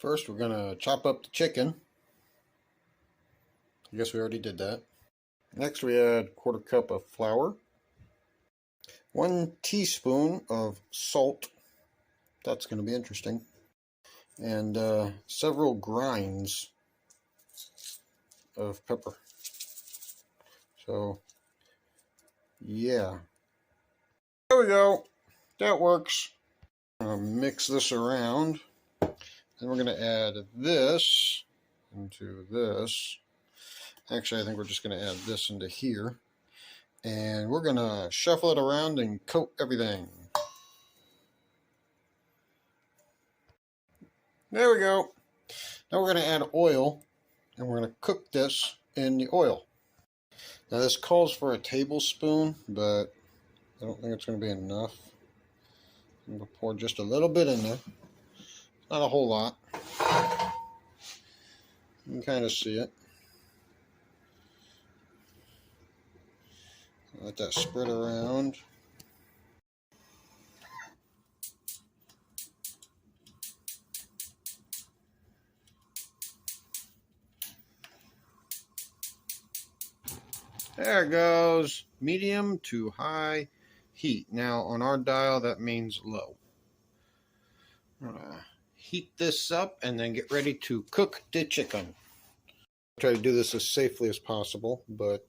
First, we're going to chop up the chicken. I guess we already did that. Next, we add 1/4 cup of flour, 1 teaspoon of salt. That's going to be interesting. And several grinds of pepper. So, yeah. There we go. That works. I'm going to mix this around. Then we're going to add this into this. Actually, I think we're just going to add this into here. And we're going to shuffle it around and coat everything. There we go. Now we're going to add oil, and we're going to cook this in the oil. Now this calls for a tablespoon, but I don't think it's going to be enough. I'm going to pour just a little bit in there. Not a whole lot. You can kind of see it. Let that spread around. There it goes. Medium to high heat. Now on our dial that means low. I'm gonna heat this up and then get ready to cook the chicken. Try to do this as safely as possible, but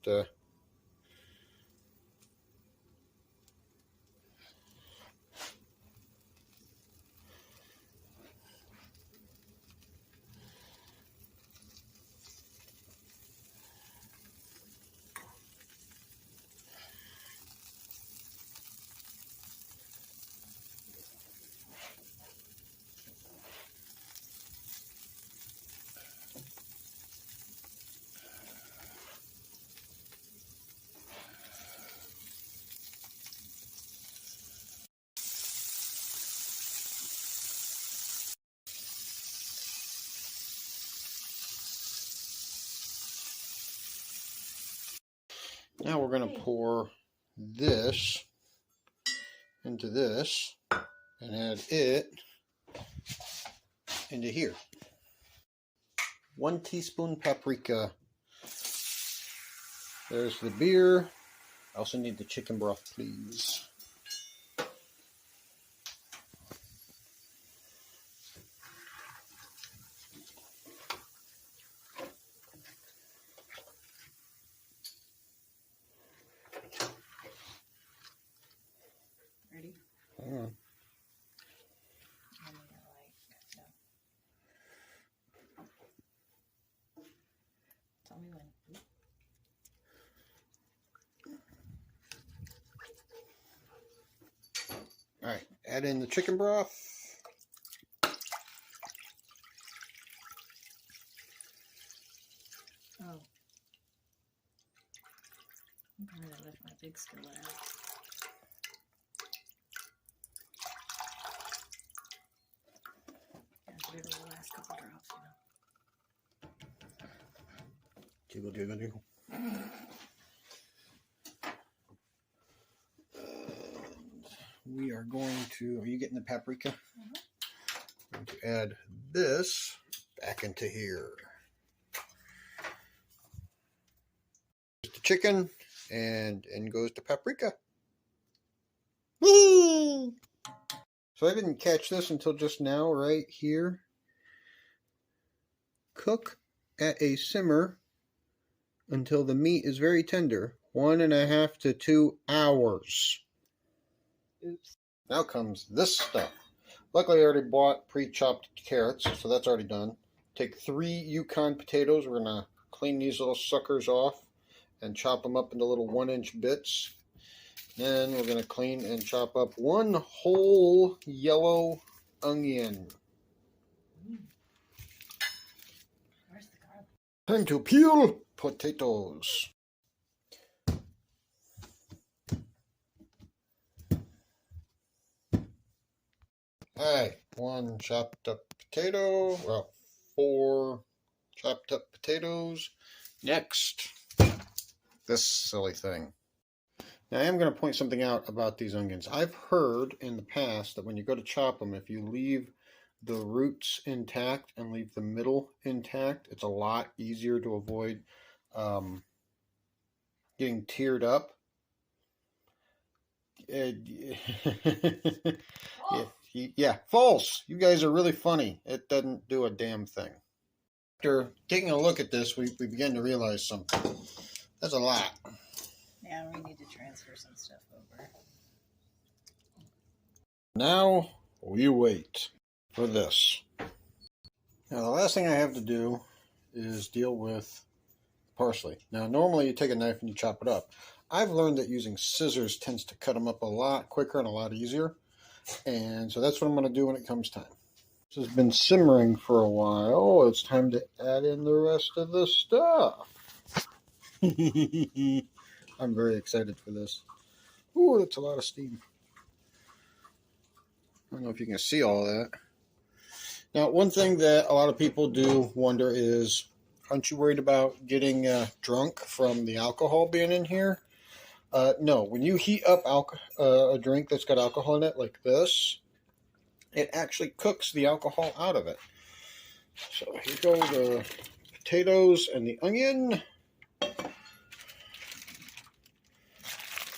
now we're going to pour this into this and add it into here. 1 teaspoon paprika. There's the beer. I also need the chicken broth, please. Ready? Hang on. Tell me when. All right, add in the chicken broth. Oh. I'm going to lift my big skillet out. Get rid of the last couple drops, Jiggle, jiggle, jiggle. We are going to, are you getting the paprika? Mm-hmm. Going to add this back into here. The chicken, and in goes the paprika. Whee! So I didn't catch this until just now, right here. Cook at a simmer until the meat is very tender. 1.5 to 2 hours. Oops. Now comes this stuff. Luckily, I already bought pre-chopped carrots, so that's already done. Take 3 Yukon potatoes. We're going to clean these little suckers off and chop them up into little 1-inch bits. Then we're going to clean and chop up 1 whole yellow onion. Where's the garlic? Time to peel potatoes. Alright, 1 chopped up potato, well, 4 chopped up potatoes. Next, this silly thing. Now I am going to point something out about these onions. I've heard in the past that when you go to chop them, if you leave the roots intact and leave the middle intact, it's a lot easier to avoid getting teared up. Yeah, false. You guys are really funny. It doesn't do a damn thing. After taking a look at this, we began to realize something. That's a lot. Yeah, we need to transfer some stuff over. Now we wait for this. Now the last thing I have to do is deal with parsley. Now normally you take a knife and you chop it up. I've learned that using scissors tends to cut them up a lot quicker and a lot easier. And so that's what I'm going to do when it comes time. This has been simmering for a while. It's time to add in the rest of the stuff. I'm very excited for this. Ooh, that's a lot of steam. I don't know if you can see all that. Now, one thing that a lot of people do wonder is, aren't you worried about getting drunk from the alcohol being in here? No, when you heat up a drink that's got alcohol in it like this, it actually cooks the alcohol out of it. So here go the potatoes and the onion.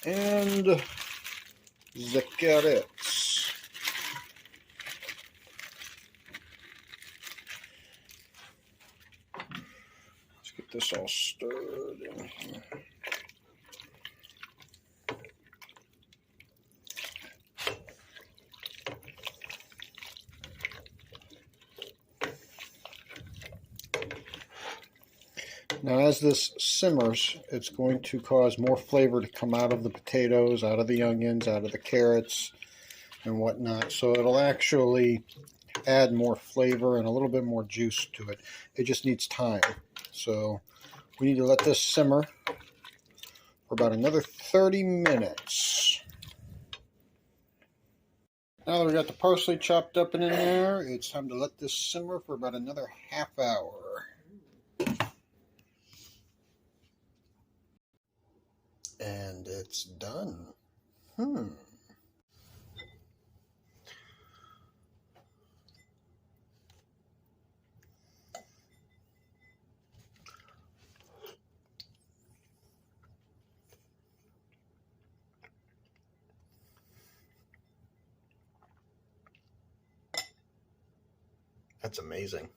And the carrots. Let's get this all stirred in here. Now, as this simmers, it's going to cause more flavor to come out of the potatoes, out of the onions, out of the carrots, and whatnot. So it'll actually add more flavor and a little bit more juice to it. It just needs time. So we need to let this simmer for about another 30 minutes. Now that we got the parsley chopped up and in there, it's time to let this simmer for about another half hour. And it's done. That's amazing.